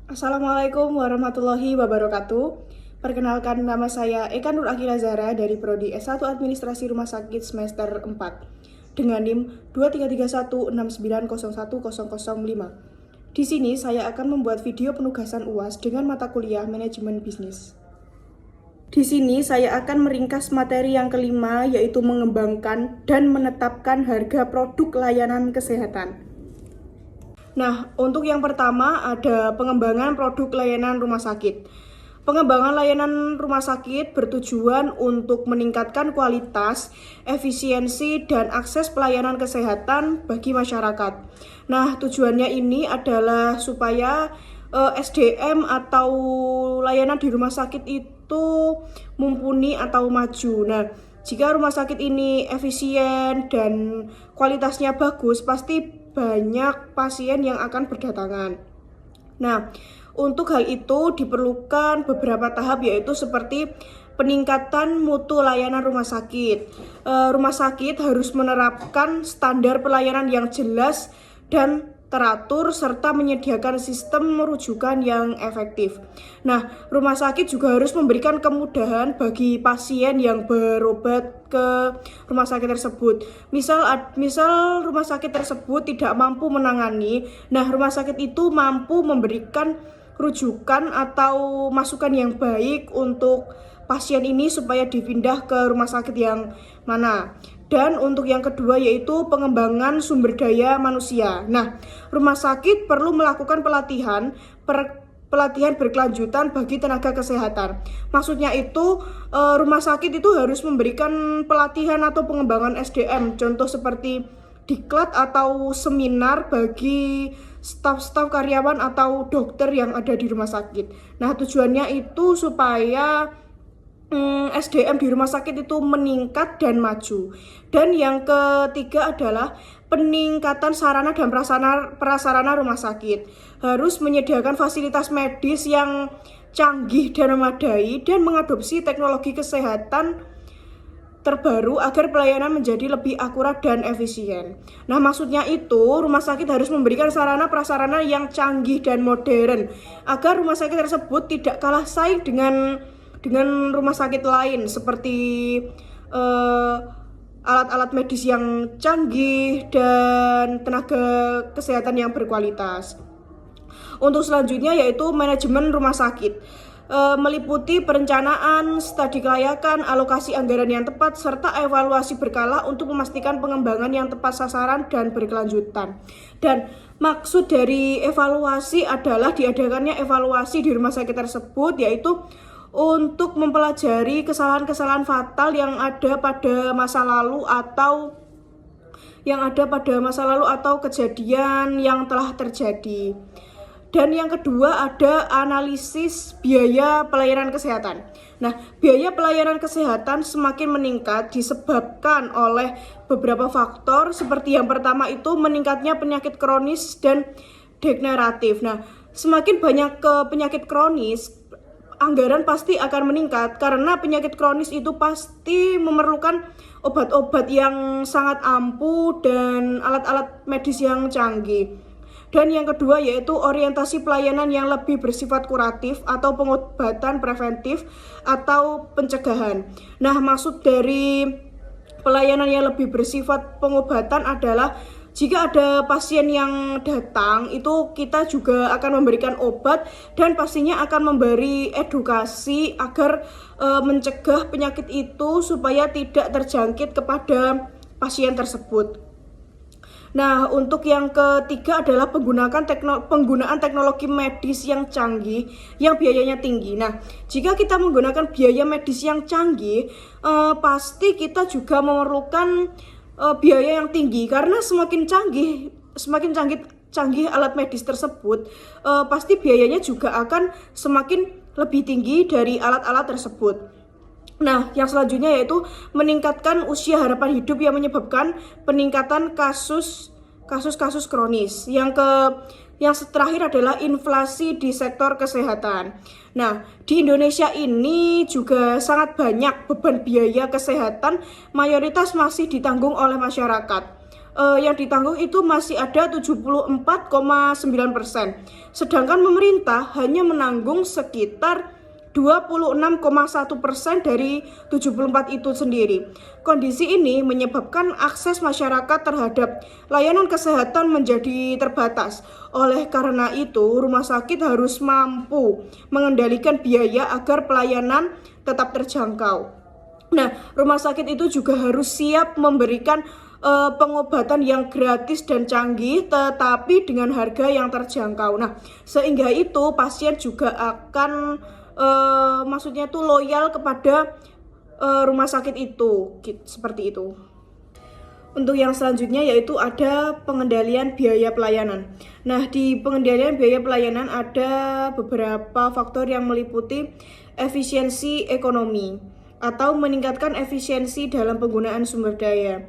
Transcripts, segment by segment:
Assalamualaikum warahmatullahi wabarakatuh. Perkenalkan, nama saya Eka Nur Akila Zahra dari Prodi S1 Administrasi Rumah Sakit semester 4 dengan NIM 23316901005. Di sini saya akan membuat video penugasan UAS dengan mata kuliah Manajemen Bisnis. Di sini saya akan meringkas materi yang kelima, yaitu mengembangkan dan menetapkan harga produk layanan kesehatan. Nah, untuk yang pertama ada pengembangan produk layanan rumah sakit. Pengembangan layanan rumah sakit bertujuan untuk meningkatkan kualitas, efisiensi, dan akses pelayanan kesehatan bagi masyarakat. Nah, tujuannya ini adalah supaya SDM atau layanan di rumah sakit itu mumpuni atau maju. Nah, jika rumah sakit ini efisien dan kualitasnya bagus, pasti banyak pasien yang akan berdatangan. Nah, untuk hal itu diperlukan beberapa tahap, yaitu seperti peningkatan mutu layanan rumah sakit. Rumah sakit harus menerapkan standar pelayanan yang jelas dan teratur serta menyediakan sistem rujukan yang efektif. Nah, rumah sakit juga harus memberikan kemudahan bagi pasien yang berobat ke rumah sakit tersebut. Misal rumah sakit tersebut tidak mampu menangani, nah rumah sakit itu mampu memberikan rujukan atau masukan yang baik untuk pasien ini supaya dipindah ke rumah sakit yang mana. Dan untuk yang kedua yaitu pengembangan sumber daya manusia. Nah, rumah sakit perlu melakukan pelatihan berkelanjutan bagi tenaga kesehatan. Maksudnya itu rumah sakit itu harus memberikan pelatihan atau pengembangan SDM. Contoh seperti diklat atau seminar bagi staf-staf karyawan atau dokter yang ada di rumah sakit. Nah, tujuannya itu supaya SDM di rumah sakit itu meningkat dan maju. Dan yang ketiga adalah peningkatan sarana dan prasarana rumah sakit. Harus menyediakan fasilitas medis yang canggih dan memadai dan mengadopsi teknologi kesehatan terbaru agar pelayanan menjadi lebih akurat dan efisien. Nah, maksudnya itu rumah sakit harus memberikan sarana prasarana yang canggih dan modern agar rumah sakit tersebut tidak kalah saing dengan rumah sakit lain seperti alat-alat medis yang canggih dan tenaga kesehatan yang berkualitas. Untuk selanjutnya yaitu manajemen rumah sakit, meliputi perencanaan, studi kelayakan, alokasi anggaran yang tepat, serta evaluasi berkala untuk memastikan pengembangan yang tepat sasaran dan berkelanjutan. Dan maksud dari evaluasi adalah diadakannya evaluasi di rumah sakit tersebut, yaitu untuk mempelajari kesalahan-kesalahan fatal yang ada pada masa lalu atau kejadian yang telah terjadi. Dan yang kedua ada analisis biaya pelayanan kesehatan. Nah, biaya pelayanan kesehatan semakin meningkat disebabkan oleh beberapa faktor, seperti yang pertama itu meningkatnya penyakit kronis dan degeneratif. Nah, semakin banyak penyakit kronis, anggaran pasti akan meningkat karena penyakit kronis itu pasti memerlukan obat-obat yang sangat ampuh dan alat-alat medis yang canggih. Dan yang kedua yaitu orientasi pelayanan yang lebih bersifat kuratif atau pengobatan preventif atau pencegahan. Nah, maksud dari pelayanan yang lebih bersifat pengobatan adalah jika ada pasien yang datang, itu kita juga akan memberikan obat dan pastinya akan memberi edukasi agar mencegah penyakit itu supaya tidak terjangkit kepada pasien tersebut. Nah, untuk yang ketiga adalah penggunaan teknologi medis yang canggih, yang biayanya tinggi. Nah, jika kita menggunakan biaya medis yang canggih, pasti kita juga memerlukan biaya yang tinggi karena semakin canggih alat medis tersebut, pasti biayanya juga akan semakin lebih tinggi dari alat-alat tersebut. Nah, yang selanjutnya yaitu meningkatkan usia harapan hidup yang menyebabkan peningkatan kasus kronis. Yang terakhir adalah inflasi di sektor kesehatan. Nah, di Indonesia ini juga sangat banyak beban biaya kesehatan, mayoritas masih ditanggung oleh masyarakat. yang ditanggung itu masih ada 74,9%. Sedangkan pemerintah hanya menanggung sekitar 26,1% dari 74 itu sendiri. Kondisi ini menyebabkan akses masyarakat terhadap layanan kesehatan menjadi terbatas. Oleh karena itu, rumah sakit harus mampu mengendalikan biaya agar pelayanan tetap terjangkau. Nah, rumah sakit itu juga harus siap memberikan pengobatan yang gratis dan canggih, tetapi dengan harga yang terjangkau. Nah, sehingga itu pasien juga akan maksudnya tuh loyal kepada rumah sakit itu, seperti itu. Untuk yang selanjutnya yaitu ada pengendalian biaya pelayanan. Nah, di pengendalian biaya pelayanan ada beberapa faktor yang meliputi efisiensi ekonomi atau meningkatkan efisiensi dalam penggunaan sumber daya.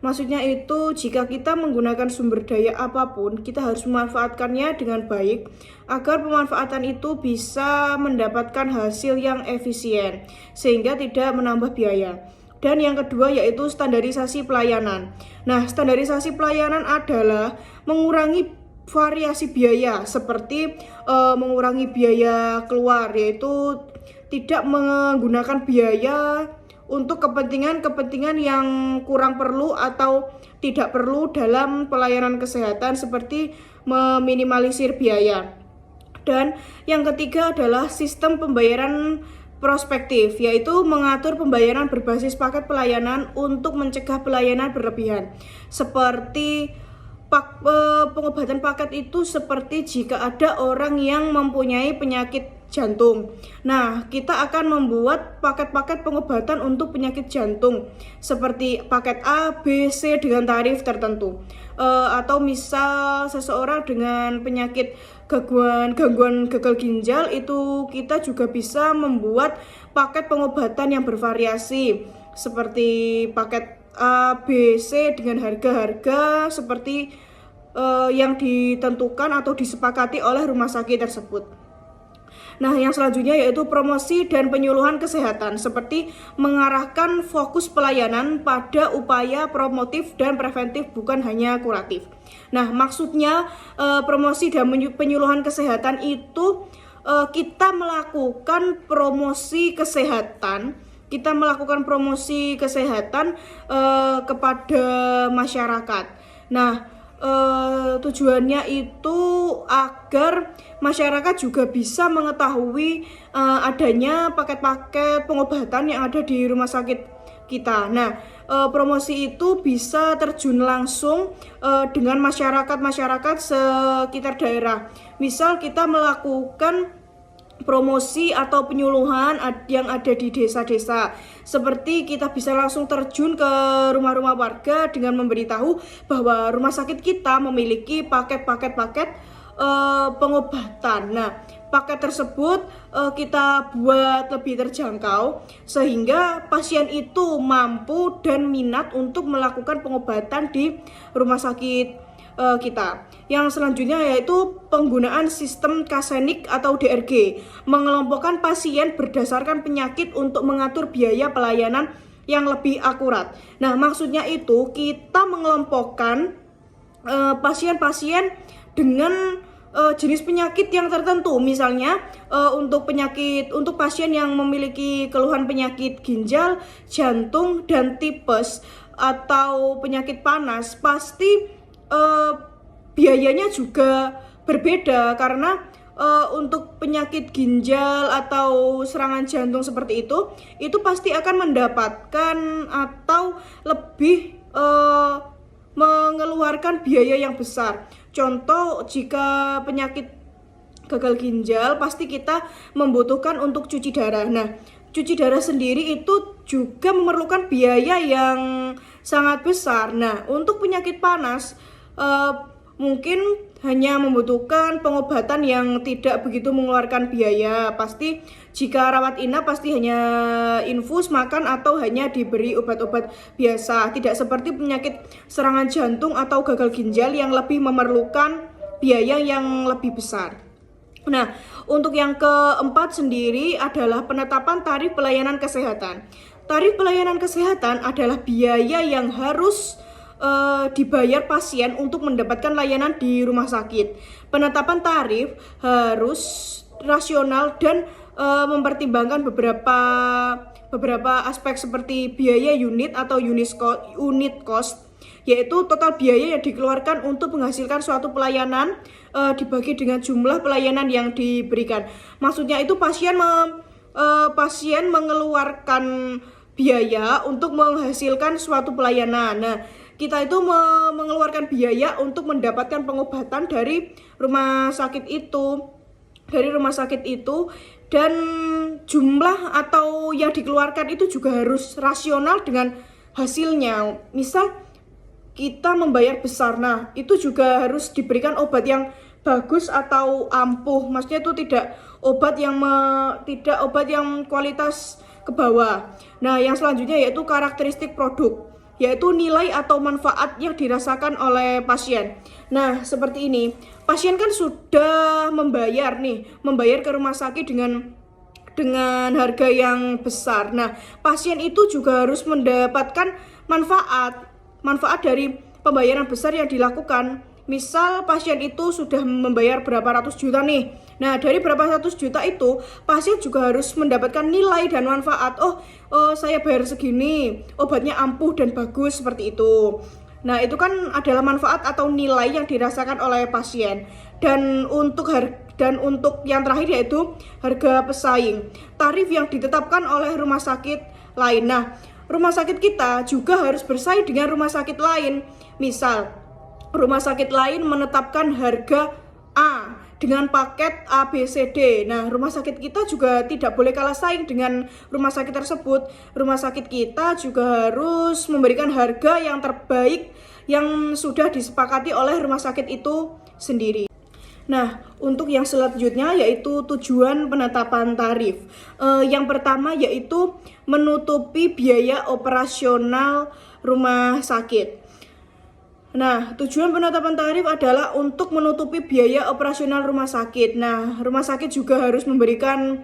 Maksudnya itu jika kita menggunakan sumber daya apapun, kita harus memanfaatkannya dengan baik agar pemanfaatan itu bisa mendapatkan hasil yang efisien sehingga tidak menambah biaya. Dan yang kedua yaitu standarisasi pelayanan. Nah, standarisasi pelayanan adalah mengurangi variasi biaya seperti mengurangi biaya keluar, yaitu tidak menggunakan biaya untuk kepentingan yang kurang perlu atau tidak perlu dalam pelayanan kesehatan seperti meminimalisir biaya. Dan yang ketiga adalah sistem pembayaran prospektif, yaitu mengatur pembayaran berbasis paket pelayanan untuk mencegah pelayanan berlebihan. Seperti pengobatan paket itu seperti jika ada orang yang mempunyai penyakit jantung. Nah, kita akan membuat paket-paket pengobatan untuk penyakit jantung seperti paket A, B, C dengan tarif tertentu. Atau misal seseorang dengan penyakit gangguan gagal ginjal, itu kita juga bisa membuat paket pengobatan yang bervariasi seperti paket A, B, C dengan harga-harga seperti yang ditentukan atau disepakati oleh rumah sakit tersebut. Nah, yang selanjutnya yaitu promosi dan penyuluhan kesehatan, seperti mengarahkan fokus pelayanan pada upaya promotif dan preventif, bukan hanya kuratif. Nah, maksudnya promosi dan penyuluhan kesehatan itu kita melakukan promosi kesehatan. Kita melakukan promosi kesehatan kepada masyarakat. Nah, tujuannya itu agar masyarakat juga bisa mengetahui adanya paket-paket pengobatan yang ada di rumah sakit kita. Nah, promosi itu bisa terjun langsung dengan masyarakat sekitar daerah. Misal kita melakukan promosi atau penyuluhan yang ada di desa-desa, seperti kita bisa langsung terjun ke rumah-rumah warga dengan memberitahu bahwa rumah sakit kita memiliki paket pengobatan. Nah, paket tersebut kita buat lebih terjangkau sehingga pasien itu mampu dan minat untuk melakukan pengobatan di rumah sakit kita. Yang selanjutnya yaitu penggunaan sistem Kasenik atau DRG, mengelompokkan pasien berdasarkan penyakit untuk mengatur biaya pelayanan yang lebih akurat. Nah, maksudnya itu kita mengelompokkan pasien-pasien dengan jenis penyakit yang tertentu. Misalnya untuk pasien yang memiliki keluhan penyakit ginjal, jantung, dan tipes atau penyakit panas, pasti biayanya juga berbeda karena untuk penyakit ginjal atau serangan jantung seperti itu pasti akan mendapatkan atau lebih mengeluarkan biaya yang besar. Contoh, jika penyakit gagal ginjal pasti kita membutuhkan untuk cuci darah. Nah, cuci darah sendiri itu juga memerlukan biaya yang sangat besar. Nah, untuk penyakit panas mungkin hanya membutuhkan pengobatan yang tidak begitu mengeluarkan biaya. Pasti jika rawat inap pasti hanya infus, makan, atau hanya diberi obat-obat biasa. Tidak seperti penyakit serangan jantung atau gagal ginjal yang lebih memerlukan biaya yang lebih besar. Nah, untuk yang keempat sendiri adalah penetapan tarif pelayanan kesehatan. Tarif pelayanan kesehatan adalah biaya yang harus dibayar pasien untuk mendapatkan layanan di rumah sakit. Penetapan tarif harus rasional dan mempertimbangkan beberapa aspek seperti biaya unit atau unit cost, yaitu total biaya yang dikeluarkan untuk menghasilkan suatu pelayanan dibagi dengan jumlah pelayanan yang diberikan. Maksudnya itu pasien mengeluarkan biaya untuk menghasilkan suatu pelayanan. Nah, kita itu mengeluarkan biaya untuk mendapatkan pengobatan dari rumah sakit itu. Dan jumlah atau yang dikeluarkan itu juga harus rasional dengan hasilnya. Misal kita membayar besar, nah itu juga harus diberikan obat yang bagus atau ampuh. Maksudnya itu tidak obat yang kualitas ke bawah. Nah, yang selanjutnya yaitu karakteristik produk, yaitu nilai atau manfaat yang dirasakan oleh pasien. Nah, seperti ini. Pasien kan sudah membayar ke rumah sakit dengan harga yang besar. Nah, pasien itu juga harus mendapatkan manfaat dari pembayaran besar yang dilakukan. Misal pasien itu sudah membayar berapa ratus juta nih. Nah, dari berapa ratus juta itu, pasien juga harus mendapatkan nilai dan manfaat. Oh, saya bayar segini, obatnya ampuh dan bagus, seperti itu. Nah, itu kan adalah manfaat atau nilai yang dirasakan oleh pasien. Dan untuk yang terakhir yaitu harga pesaing, tarif yang ditetapkan oleh rumah sakit lain. Nah, rumah sakit kita juga harus bersaing dengan rumah sakit lain. Misal, rumah sakit lain menetapkan harga A dengan paket A, B, C, D. Nah, rumah sakit kita juga tidak boleh kalah saing dengan rumah sakit tersebut. Rumah sakit kita juga harus memberikan harga yang terbaik yang sudah disepakati oleh rumah sakit itu sendiri. Nah, untuk yang selanjutnya yaitu tujuan penetapan tarif. Yang pertama yaitu menutupi biaya operasional rumah sakit. Nah, tujuan penetapan tarif adalah untuk menutupi biaya operasional rumah sakit. Nah, rumah sakit juga harus memberikan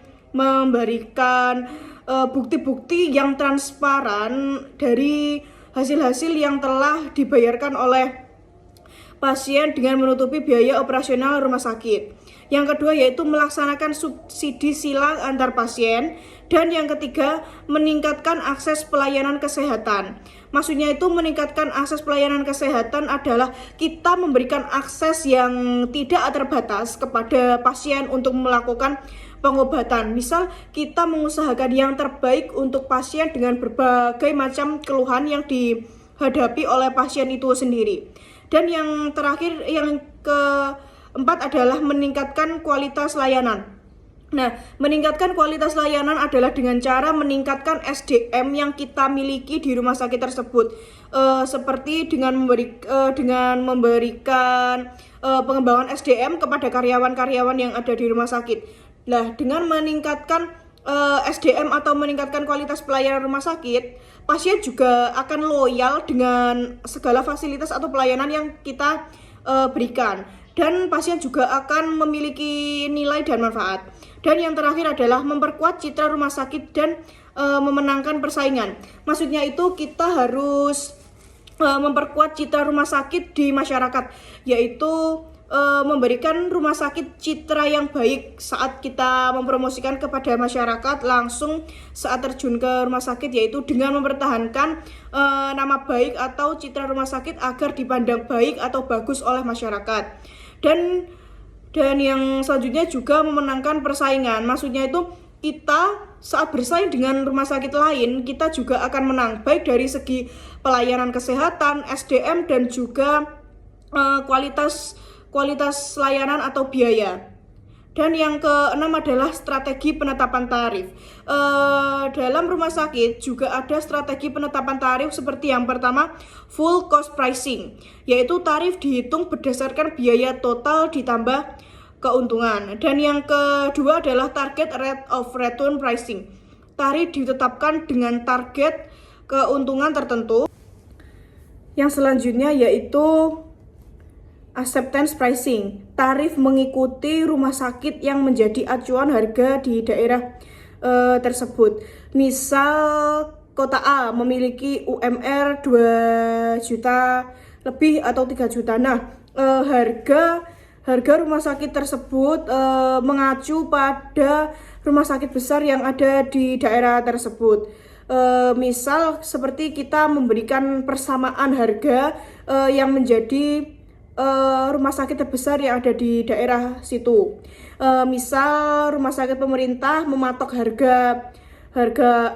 bukti-bukti yang transparan dari hasil-hasil yang telah dibayarkan oleh pasien dengan menutupi biaya operasional rumah sakit. Yang kedua yaitu melaksanakan subsidi silang antar pasien. Dan yang ketiga, meningkatkan akses pelayanan kesehatan. Maksudnya itu meningkatkan akses pelayanan kesehatan adalah kita memberikan akses yang tidak terbatas kepada pasien untuk melakukan pengobatan. Misal kita mengusahakan yang terbaik untuk pasien dengan berbagai macam keluhan yang dihadapi oleh pasien itu sendiri. Dan yang terakhir, yang keempat adalah meningkatkan kualitas layanan. Nah, meningkatkan kualitas layanan adalah dengan cara meningkatkan SDM yang kita miliki di rumah sakit tersebut, seperti dengan memberikan pengembangan SDM kepada karyawan-karyawan yang ada di rumah sakit. Nah, dengan meningkatkan SDM atau meningkatkan kualitas pelayanan rumah sakit, pasien juga akan loyal dengan segala fasilitas atau pelayanan yang kita berikan. Dan pasien juga akan memiliki nilai dan manfaat. Dan yang terakhir adalah memperkuat citra rumah sakit dan memenangkan persaingan. Maksudnya itu kita harus memperkuat citra rumah sakit di masyarakat, yaitu memberikan rumah sakit citra yang baik saat kita mempromosikan kepada masyarakat langsung saat terjun ke rumah sakit, yaitu dengan mempertahankan nama baik atau citra rumah sakit agar dipandang baik atau bagus oleh masyarakat. Dan yang selanjutnya juga memenangkan persaingan. Maksudnya itu kita saat bersaing dengan rumah sakit lain, kita juga akan menang baik dari segi pelayanan kesehatan, SDM, dan juga kualitas layanan atau biaya. Dan yang keenam adalah strategi penetapan tarif. Dalam rumah sakit juga ada strategi penetapan tarif seperti yang pertama, full cost pricing, yaitu tarif dihitung berdasarkan biaya total ditambah keuntungan. Dan yang kedua adalah target rate of return pricing. Tarif ditetapkan dengan target keuntungan tertentu. Yang selanjutnya yaitu acceptance pricing, tarif mengikuti rumah sakit yang menjadi acuan harga di daerah tersebut. Misal kota A memiliki UMR 2 juta lebih atau 3 juta. Nah, harga rumah sakit tersebut mengacu pada rumah sakit besar yang ada di daerah tersebut. Misal seperti kita memberikan persamaan harga yang menjadi rumah sakit terbesar yang ada di daerah situ. Misal rumah sakit pemerintah mematok harga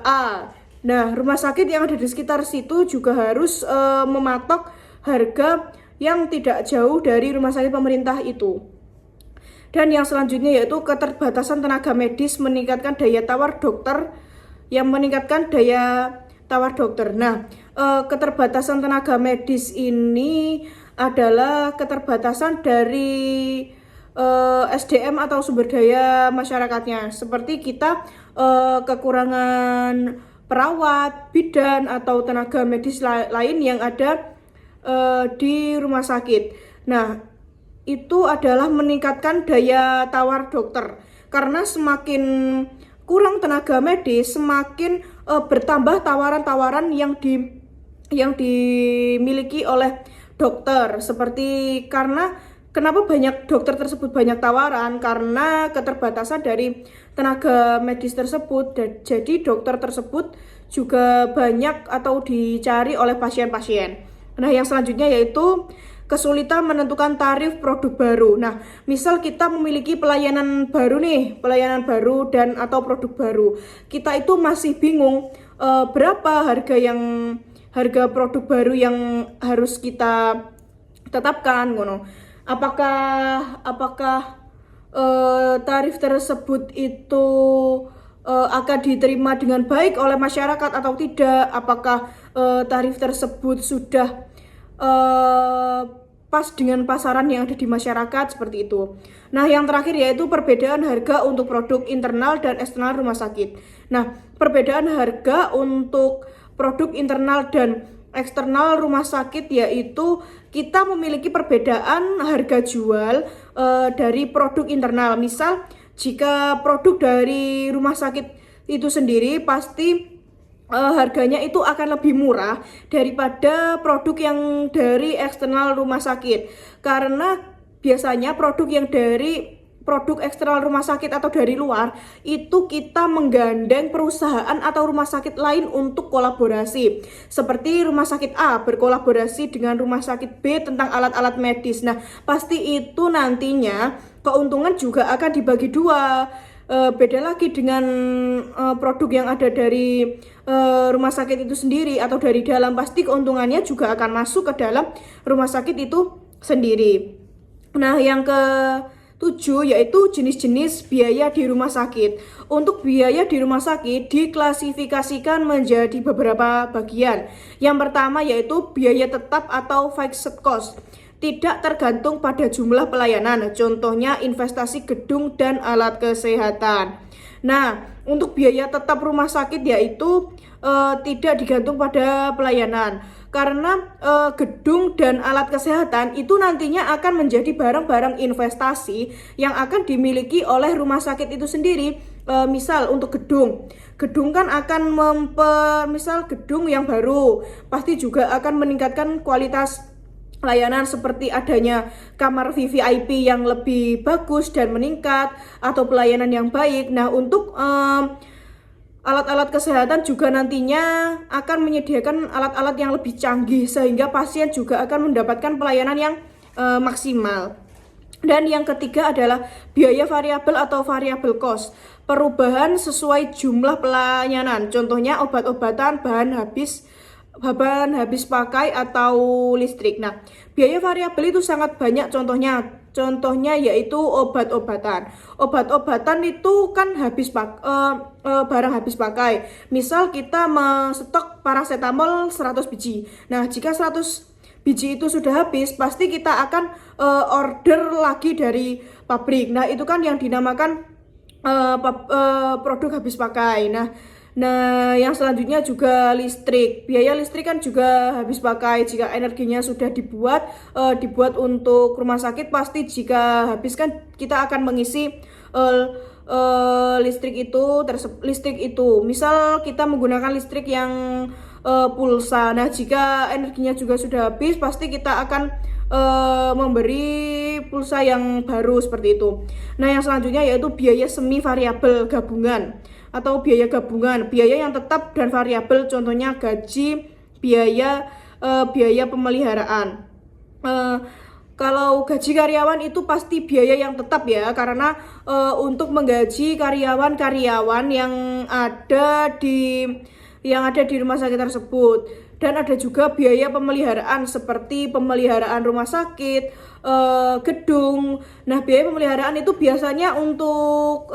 A. Nah, rumah sakit yang ada di sekitar situ juga harus mematok harga yang tidak jauh dari rumah sakit pemerintah itu. Dan yang selanjutnya yaitu keterbatasan tenaga medis meningkatkan daya tawar dokter Nah, keterbatasan tenaga medis ini adalah keterbatasan dari SDM atau sumber daya masyarakatnya. Seperti kita kekurangan perawat, bidan, atau tenaga medis lain yang ada di rumah sakit. Nah, itu adalah meningkatkan daya tawar dokter. Karena semakin kurang tenaga medis, semakin bertambah tawaran-tawaran yang dimiliki oleh dokter. Seperti kenapa banyak dokter tersebut banyak tawaran? Karena keterbatasan dari tenaga medis tersebut. Jadi dokter tersebut juga banyak atau dicari oleh pasien-pasien. Nah, yang selanjutnya yaitu kesulitan menentukan tarif produk baru. Nah, misal kita memiliki pelayanan baru dan atau produk baru. Kita itu masih bingung berapa harga produk baru yang harus kita tetapkan ngono. Apakah tarif tersebut itu akan diterima dengan baik oleh masyarakat atau tidak? Apakah tarif tersebut sudah pas dengan pasaran yang ada di masyarakat, seperti itu. Nah, yang terakhir yaitu perbedaan harga untuk produk internal dan eksternal rumah sakit. Nah, perbedaan harga untuk produk internal dan eksternal rumah sakit yaitu kita memiliki perbedaan harga jual dari produk internal. Misal, jika produk dari rumah sakit itu sendiri pasti harganya itu akan lebih murah daripada produk yang dari eksternal rumah sakit. Karena biasanya produk yang dari produk eksternal rumah sakit atau dari luar itu kita menggandeng perusahaan atau rumah sakit lain untuk kolaborasi. Seperti rumah sakit A berkolaborasi dengan rumah sakit B tentang alat-alat medis. Nah, pasti itu nantinya keuntungan juga akan dibagi dua. Beda lagi dengan produk yang ada dari rumah sakit itu sendiri atau dari dalam, pasti keuntungannya juga akan masuk ke dalam rumah sakit itu sendiri. Nah, yang ke-7 yaitu jenis-jenis biaya di rumah sakit. Untuk biaya di rumah sakit diklasifikasikan menjadi beberapa bagian. Yang pertama yaitu biaya tetap atau fixed cost. Tidak tergantung pada jumlah pelayanan, contohnya investasi gedung dan alat kesehatan. Nah, untuk biaya tetap rumah sakit yaitu tidak digantung pada pelayanan. Karena gedung dan alat kesehatan itu nantinya akan menjadi barang-barang investasi yang akan dimiliki oleh rumah sakit itu sendiri. Misal untuk gedung kan akan misal gedung yang baru pasti juga akan meningkatkan kualitas layanan seperti adanya kamar VVIP yang lebih bagus dan meningkat atau pelayanan yang baik. Nah, untuk alat-alat kesehatan juga nantinya akan menyediakan alat-alat yang lebih canggih sehingga pasien juga akan mendapatkan pelayanan yang maksimal. Dan yang ketiga adalah biaya variabel atau variable cost. Perubahan sesuai jumlah pelayanan. Contohnya obat-obatan, bahan habis pakai atau listrik. Nah, biaya variabel itu sangat banyak contohnya yaitu obat-obatan. Obat-obatan itu kan barang habis pakai. Misal kita stok paracetamol 100 biji. Nah, jika 100 biji itu sudah habis, pasti kita akan order lagi dari pabrik. Nah, itu kan yang dinamakan produk habis pakai. Nah, yang selanjutnya juga listrik. Biaya listrik kan juga habis pakai. Jika energinya sudah dibuat untuk rumah sakit, pasti jika habis kan kita akan mengisi listrik itu. Misal kita menggunakan listrik yang pulsa. Nah, jika energinya juga sudah habis, pasti kita akan memberi pulsa yang baru seperti itu. Nah, yang selanjutnya yaitu biaya semi variabel gabungan atau biaya gabungan, biaya yang tetap dan variabel, contohnya gaji, biaya pemeliharaan. Kalau gaji karyawan itu pasti biaya yang tetap ya, karena untuk menggaji karyawan-karyawan yang ada di rumah sakit tersebut. Dan ada juga biaya pemeliharaan seperti pemeliharaan rumah sakit, gedung. Nah, biaya pemeliharaan itu biasanya untuk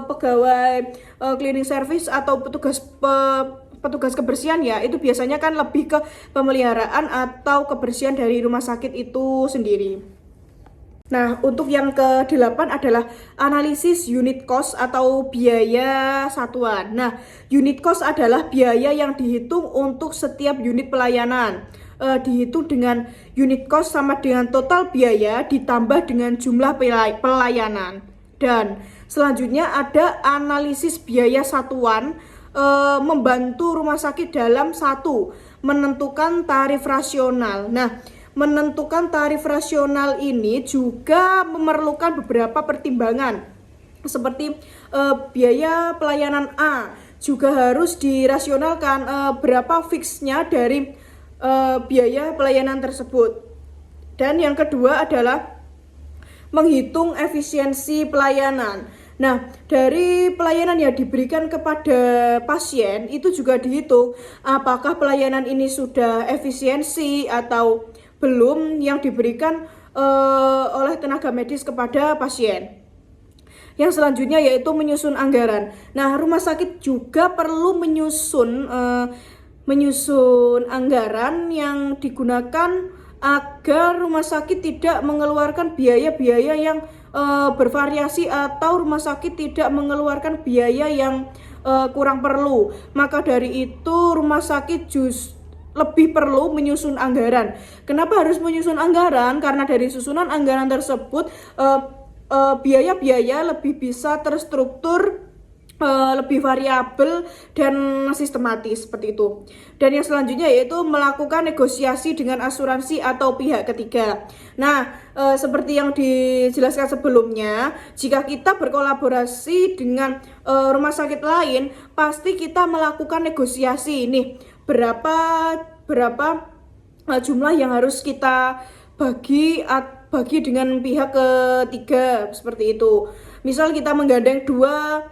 pegawai cleaning service atau petugas kebersihan ya. Itu biasanya kan lebih ke pemeliharaan atau kebersihan dari rumah sakit itu sendiri. Nah, untuk yang ke-8 adalah analisis unit cost atau biaya satuan. Nah, unit cost adalah biaya yang dihitung untuk setiap unit pelayanan. Dihitung dengan unit cost sama dengan total biaya ditambah dengan jumlah pelayanan. Dan selanjutnya ada analisis biaya satuan, membantu rumah sakit dalam menentukan tarif rasional. Nah, menentukan tarif rasional ini juga memerlukan beberapa pertimbangan seperti biaya pelayanan A juga harus dirasionalkan berapa fixnya dari biaya pelayanan tersebut. Dan yang kedua adalah menghitung efisiensi pelayanan. Nah, dari pelayanan yang diberikan kepada pasien itu juga dihitung apakah pelayanan ini sudah efisiensi atau belum yang diberikan oleh tenaga medis kepada pasien. Yang selanjutnya yaitu menyusun anggaran. Nah, rumah sakit juga perlu menyusun anggaran yang digunakan agar rumah sakit tidak mengeluarkan biaya-biaya yang bervariasi atau rumah sakit tidak mengeluarkan biaya yang kurang perlu. Maka dari itu rumah sakit lebih perlu menyusun anggaran. Kenapa harus menyusun anggaran? Karena dari susunan anggaran tersebut biaya-biaya lebih bisa terstruktur, lebih variabel dan sistematis seperti itu. Dan yang selanjutnya yaitu melakukan negosiasi dengan asuransi atau pihak ketiga. Nah, seperti yang dijelaskan sebelumnya, jika kita berkolaborasi dengan rumah sakit lain, pasti kita melakukan negosiasi nih. Berapa jumlah yang harus kita bagi dengan pihak ketiga seperti itu. Misal kita menggandeng dua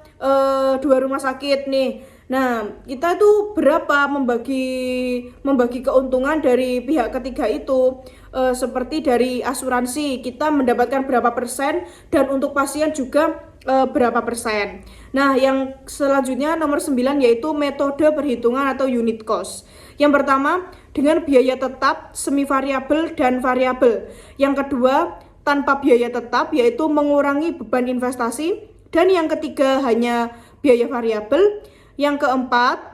rumah sakit nih. Nah, kita itu berapa membagi keuntungan dari pihak ketiga itu, seperti dari asuransi kita mendapatkan berapa persen dan untuk pasien juga berapa persen. Nah, yang selanjutnya nomor 9 yaitu metode perhitungan atau unit cost. Yang pertama dengan biaya tetap, semi variabel dan variabel. Yang kedua tanpa biaya tetap yaitu mengurangi beban investasi, dan yang ketiga hanya biaya variabel. Yang keempat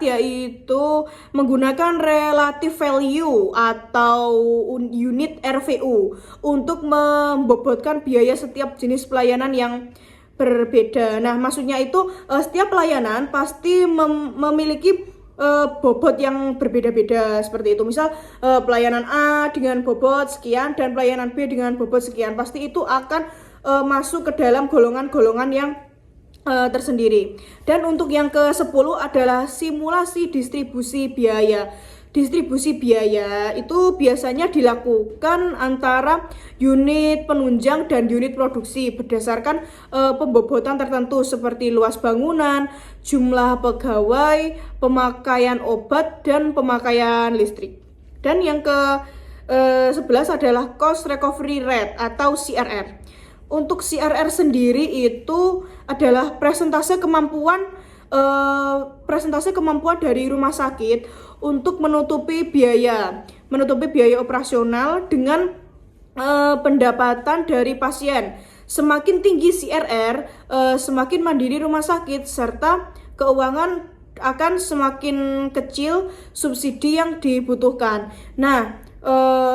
yaitu menggunakan relative value atau unit RVU untuk membobotkan biaya setiap jenis pelayanan yang berbeda. Nah, maksudnya itu setiap pelayanan pasti memiliki bobot yang berbeda-beda seperti itu. Misal pelayanan A dengan bobot sekian dan pelayanan B dengan bobot sekian, pasti itu akan masuk ke dalam golongan-golongan yang tersendiri. Dan untuk yang ke-10 adalah simulasi distribusi biaya. Distribusi biaya itu biasanya dilakukan antara unit penunjang dan unit produksi berdasarkan pembobotan tertentu seperti luas bangunan, jumlah pegawai, pemakaian obat, dan pemakaian listrik. Dan yang ke-11 adalah cost recovery rate atau CRR. Untuk CRR sendiri itu adalah persentase kemampuan dari rumah sakit untuk menutupi biaya operasional dengan pendapatan dari pasien. Semakin tinggi CRR, semakin mandiri rumah sakit serta keuangan akan semakin kecil subsidi yang dibutuhkan. Nah,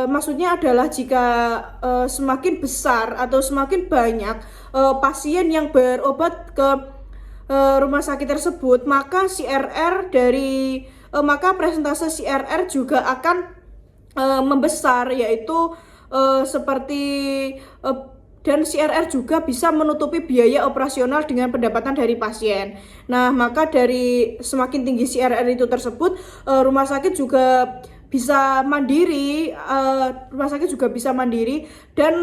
Maksudnya adalah jika semakin besar atau semakin banyak pasien yang berobat ke rumah sakit tersebut, maka maka presentase CRR juga akan membesar, yaitu seperti dan CRR juga bisa menutupi biaya operasional dengan pendapatan dari pasien. Nah, maka dari semakin tinggi CRR itu tersebut, rumah sakit juga bisa mandiri, dan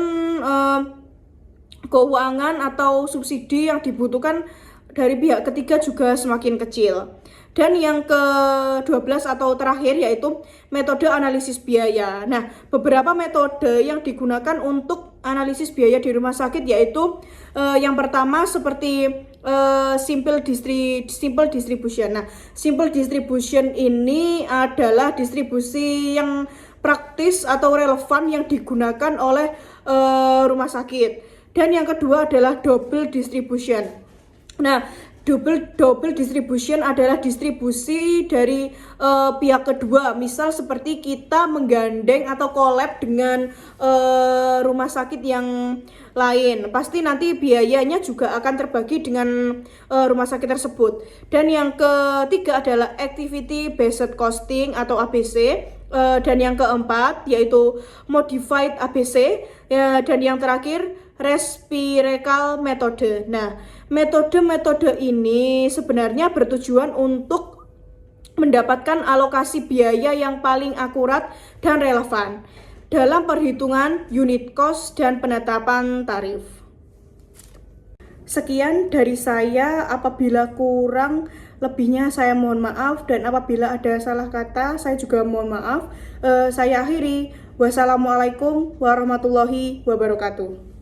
keuangan atau subsidi yang dibutuhkan dari pihak ketiga juga semakin kecil. Dan yang ke-12 atau terakhir yaitu metode analisis biaya. Nah, beberapa metode yang digunakan untuk analisis biaya di rumah sakit yaitu yang pertama seperti simple distribution. Nah, simple distribution ini adalah distribusi yang praktis atau relevan yang digunakan oleh rumah sakit. Dan yang kedua adalah double distribution. Nah, double distribution adalah distribusi dari pihak kedua. Misal seperti kita menggandeng atau collab dengan rumah sakit yang lain, pasti nanti biayanya juga akan terbagi dengan rumah sakit tersebut. Dan yang ketiga adalah activity based costing atau ABC. Dan yang keempat yaitu modified ABC, ya, dan yang terakhir reciprocal metode. Nah, metode-metode ini sebenarnya bertujuan untuk mendapatkan alokasi biaya yang paling akurat dan relevan dalam perhitungan unit cost dan penetapan tarif. Sekian dari saya, apabila kurang lebihnya saya mohon maaf, dan apabila ada salah kata saya juga mohon maaf. Saya akhiri. Wassalamualaikum warahmatullahi wabarakatuh.